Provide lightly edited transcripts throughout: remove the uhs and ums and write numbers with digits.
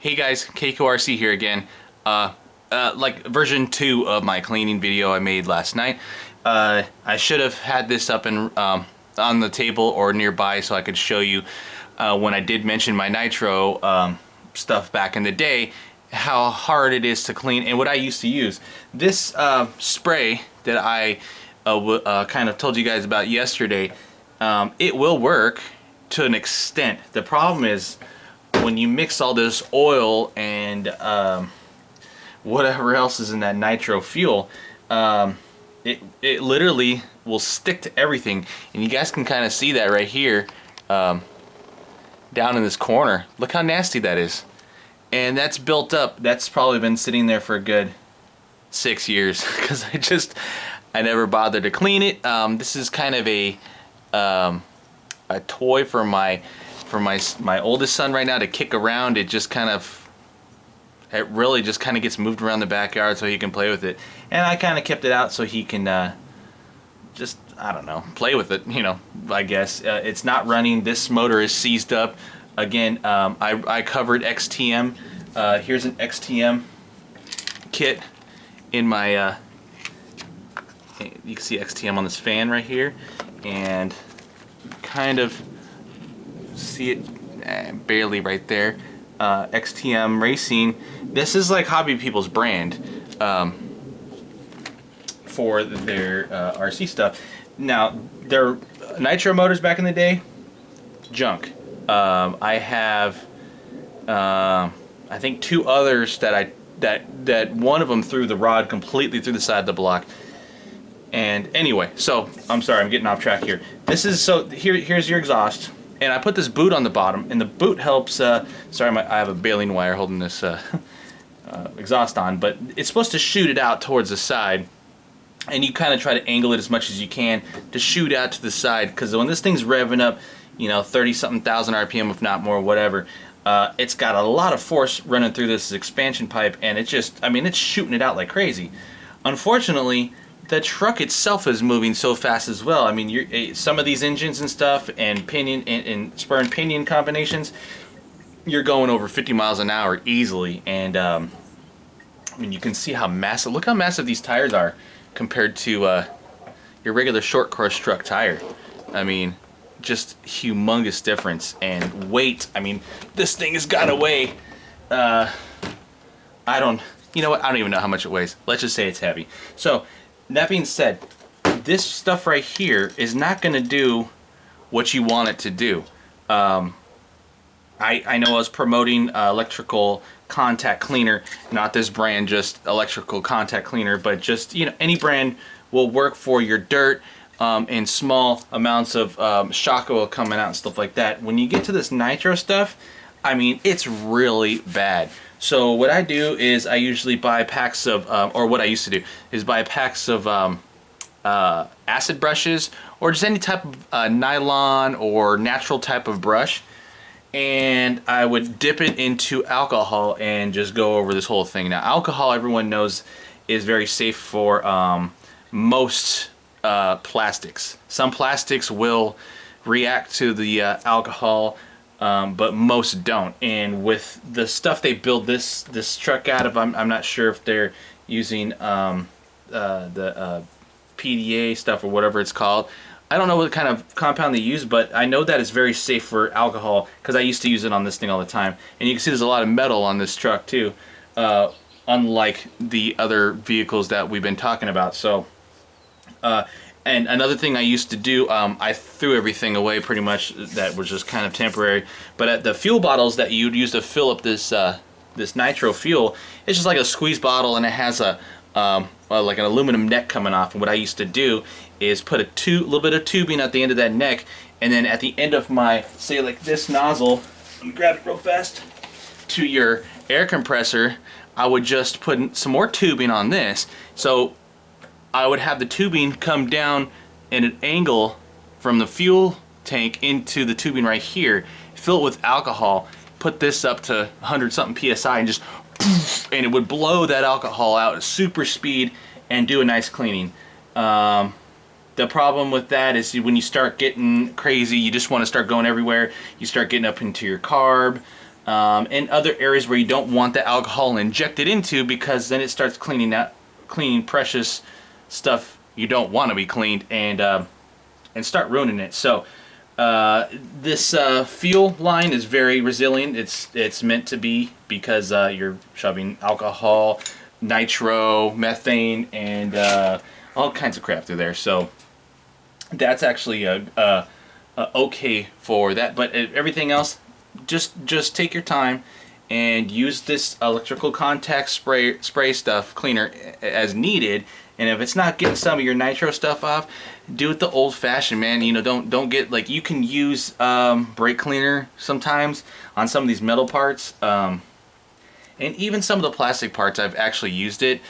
Hey guys, KQRC here again. Like version 2 of my cleaning video I made last night. I should have had this up and on the table or nearby so I could show you when I did mention my Nitro stuff back in the day, how hard it is to clean and what I used to use. This spray that I kind of told you guys about yesterday, it will work to an extent. The problem is when you mix all this oil and whatever else is in that nitro fuel, it literally will stick to everything, and you guys can kind of see that right here down in this corner. Look how nasty that is, and that's built up. That's probably been sitting there for a good 6 years because I never bothered to clean it. This is kind of a toy for my oldest son right now to kick around. It really just kind of gets moved around the backyard so he can play with it, and I kind of kept it out so he can just, I don't know, play with it, you know, I guess. It's not running. This motor is seized up again. I covered XTM. Here's an XTM kit in my you can see XTM on this fan right here, and kind of see it barely right there. XTM Racing. This is like Hobby People's brand for their RC stuff. Now, their nitro motors back in the day, junk. I have I think 2 others that one of them threw the rod completely through the side of the block. And anyway, so I'm sorry, I'm getting off track here. This is, so here's your exhaust, and I put this boot on the bottom, and the boot helps. Sorry, I have a baling wire holding this exhaust on, but it's supposed to shoot it out towards the side, and you kind of try to angle it as much as you can to shoot out to the side, because when this thing's revving up, you know, 30-something thousand RPM, if not more, whatever, it's got a lot of force running through this expansion pipe, and it just, I mean, it's shooting it out like crazy. Unfortunately, the truck itself is moving so fast as well. I mean, some of these engines and stuff, and pinion and spur and pinion combinations, you're going over 50 miles an hour easily. And I mean, you can see how massive. Look how massive these tires are compared to your regular short course truck tire. I mean, just humongous difference. And weight. I mean, this thing has got to weigh. You know what? I don't even know how much it weighs. Let's just say it's heavy. So, that being said, this stuff right here is not going to do what you want it to do. I know I was promoting electrical contact cleaner, not this brand, just electrical contact cleaner, but just, you know, any brand will work for your dirt and small amounts of shock oil coming out and stuff like that. When you get to this nitro stuff, I mean, it's really bad. So what I do is I usually buy packs of, or what I used to do is buy packs of acid brushes, or just any type of nylon or natural type of brush, and I would dip it into alcohol and just go over this whole thing. Now, alcohol, everyone knows, is very safe for most plastics. Some plastics will react to the alcohol, but most don't. And with the stuff they build this truck out of, I'm not sure if they're using the PDA stuff or whatever it's called. I don't know what kind of compound they use, but I know that it's very safe for alcohol because I used to use it on this thing all the time. And you can see there's a lot of metal on this truck too, unlike the other vehicles that we've been talking about. So and another thing I used to do, I threw everything away pretty much that was just kind of temporary. But at the fuel bottles that you'd use to fill up this this nitro fuel, it's just like a squeeze bottle, and it has a like an aluminum neck coming off. And what I used to do is put a little bit of tubing at the end of that neck, and then at the end of my, say like this nozzle, let me grab it real fast, to your air compressor, I would just put some more tubing on this. So I would have the tubing come down at an angle from the fuel tank into the tubing right here, fill it with alcohol, put this up to 100-something PSI, and just poof, and it would blow that alcohol out at super speed and do a nice cleaning. The problem with that is when you start getting crazy, you just want to start going everywhere. You start getting up into your carb. and other areas where you don't want the alcohol injected into, because then it starts cleaning precious stuff you don't want to be cleaned, and start ruining it. So this fuel line is very resilient. It's meant to be, because you're shoving alcohol, nitro, methane, and all kinds of crap through there. So that's actually okay for that. But everything else, just take your time and use this electrical contact spray stuff cleaner as needed. And if it's not getting some of your nitro stuff off, do it the old-fashioned, man. You know, don't get, like, you can use brake cleaner sometimes on some of these metal parts, and even some of the plastic parts. I've actually used it.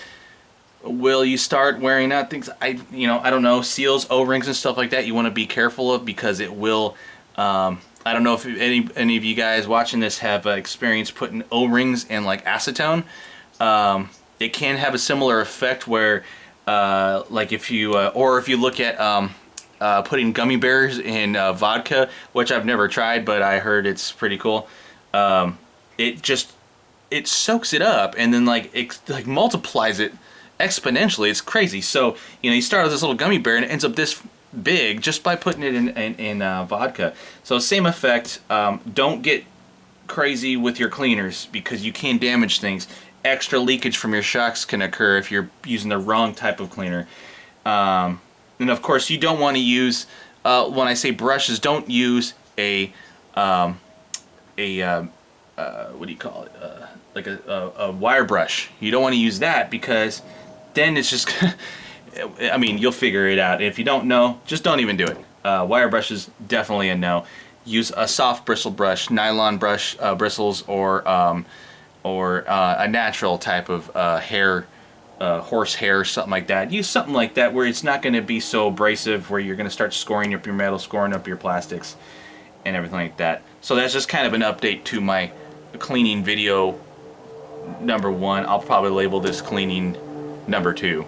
Will you start wearing out things? I don't know, seals, O-rings, and stuff like that. You want to be careful of, because it will. I don't know if any of you guys watching this have experience putting O-rings in like acetone. It can have a similar effect where, like if you or if you look at putting gummy bears in vodka, which I've never tried, but I heard it's pretty cool. It soaks it up, and then it multiplies it exponentially. It's crazy. So you start with this little gummy bear, and it ends up this big just by putting it in vodka. So same effect. Don't get crazy with your cleaners, because you can damage things. Extra leakage from your shocks can occur if you're using the wrong type of cleaner. And of course, you don't want to use, when I say brushes, don't use a what do you call it? Like a wire brush. You don't want to use that, because then it's just I mean, you'll figure it out. If you don't know, just don't even do it. Wire brushes, definitely a no. Use a soft bristle brush, nylon brush bristles, or a natural type of hair, horse hair, something like that. Use something like that where it's not going to be so abrasive, where you're going to start scoring up your metal, scoring up your plastics, and everything like that. So that's just kind of an update to my cleaning video number 1. I'll probably label this cleaning number 2.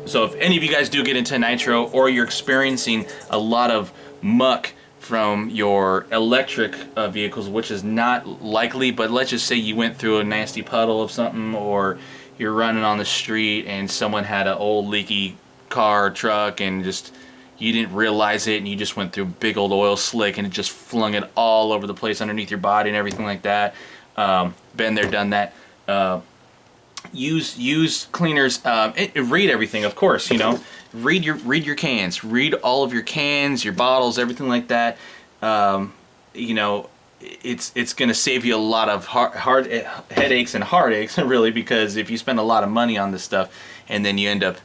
So if any of you guys do get into nitro, or you're experiencing a lot of muck from your electric vehicles, which is not likely, but let's just say you went through a nasty puddle of something, or you're running on the street and someone had an old leaky car or truck, and just you didn't realize it, and you just went through a big old oil slick, and it just flung it all over the place underneath your body and everything like that. Been there, done that. Use cleaners. Read everything, of course. Read your cans. Read all of your cans, your bottles, everything like that. It's gonna save you a lot of hard headaches and heartaches, really, because if you spend a lot of money on this stuff and then you end up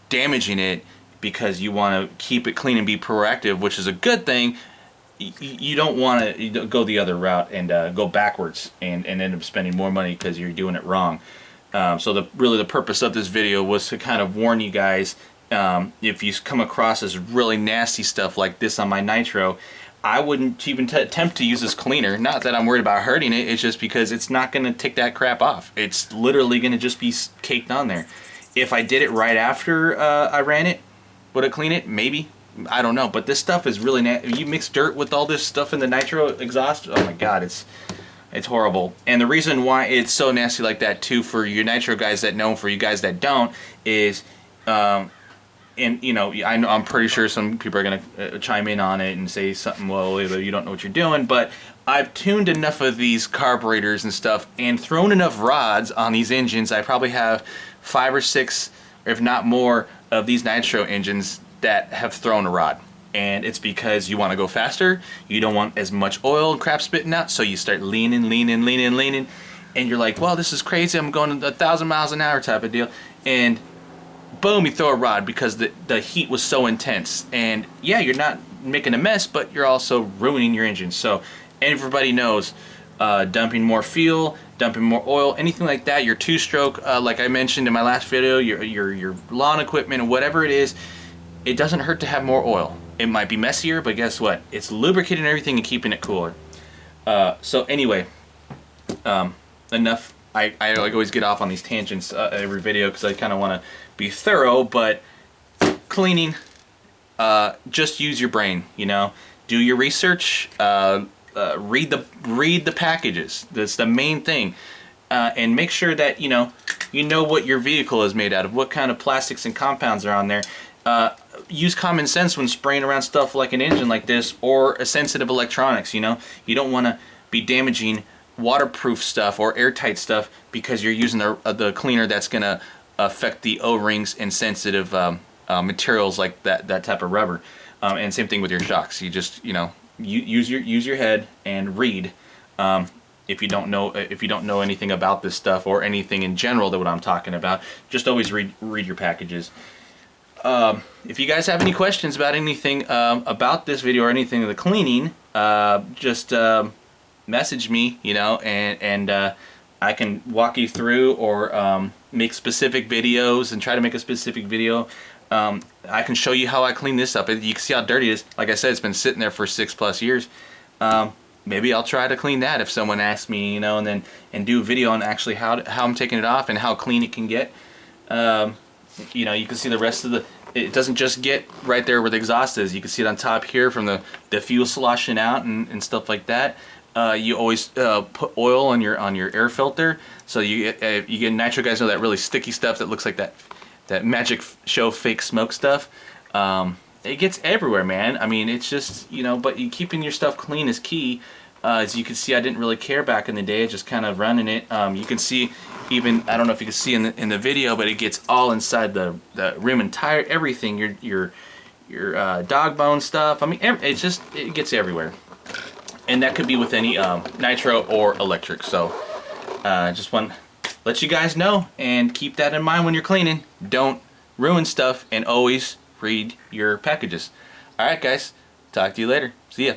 damaging it because you want to keep it clean and be proactive, which is a good thing, you don't want to go the other route and go backwards and end up spending more money because you're doing it wrong. So really the purpose of this video was to kind of warn you guys, if you come across this really nasty stuff like this on my nitro, I wouldn't even attempt to use this cleaner. Not that I'm worried about hurting it, it's just because it's not going to take that crap off. It's literally going to just be caked on there. If I did it right after I ran it, would it clean it? Maybe. I don't know. But this stuff is really nasty. You mix dirt with all this stuff in the nitro exhaust, oh my god, it's horrible. And the reason why it's so nasty like that too, for you nitro guys that know, for you guys that don't, is and I'm pretty sure some people are gonna chime in on it and say something, well, you don't know what you're doing, but I've tuned enough of these carburetors and stuff and thrown enough rods on these engines. I probably have 5 or 6, or if not more, of these nitro engines that have thrown a rod. And it's because you want to go faster, you don't want as much oil and crap spitting out, so you start leaning, and you're like, well, this is crazy, I'm going 1,000 miles an hour type of deal, and boom, you throw a rod because the heat was so intense. And yeah, you're not making a mess, but you're also ruining your engine. So everybody knows, dumping more fuel, dumping more oil, anything like that, your two-stroke, like I mentioned in my last video, your lawn equipment, whatever it is, it doesn't hurt to have more oil. It might be messier, but guess what? It's lubricating everything and keeping it cooler. So anyway, enough. I always get off on these tangents every video because I kind of want to be thorough, but cleaning, just use your brain, do your research, read the packages. That's the main thing. And make sure that you know what your vehicle is made out of, what kind of plastics and compounds are on there. Use common sense when spraying around stuff like an engine like this or a sensitive electronics. You don't want to be damaging waterproof stuff or airtight stuff because you're using the cleaner that's going to affect the O-rings and sensitive materials like that type of rubber. And same thing with your shocks. You just use your head and read. If you don't know anything about this stuff or anything in general that what I'm talking about, just always read your packages. If you guys have any questions about anything about this video or anything of the cleaning, just message me, and I can walk you through or make specific videos and try to make a specific video. I can show you how I clean this up. You can see how dirty it is. Like I said, it's been sitting there for 6+ years. Maybe I'll try to clean that if someone asks me, and do a video on actually how I'm taking it off and how clean it can get. You can see the rest of it doesn't just get right there where the exhaust is. You can see it on top here from the fuel sloshing out and stuff like that. You always put oil on your air filter, so you get nitro. Guys know that really sticky stuff that looks like that magic show fake smoke stuff. It gets everywhere, man. I mean, it's just but keeping your stuff clean is key. As you can see, I didn't really care back in the day, just kind of running it. You can see, even I don't know if you can see in the video, but it gets all inside the rim and tire, everything. Your dog bone stuff. I mean, it gets everywhere, and that could be with any nitro or electric. So just want to let you guys know and keep that in mind when you're cleaning. Don't ruin stuff, and always read your packages. All right, guys. Talk to you later. See ya.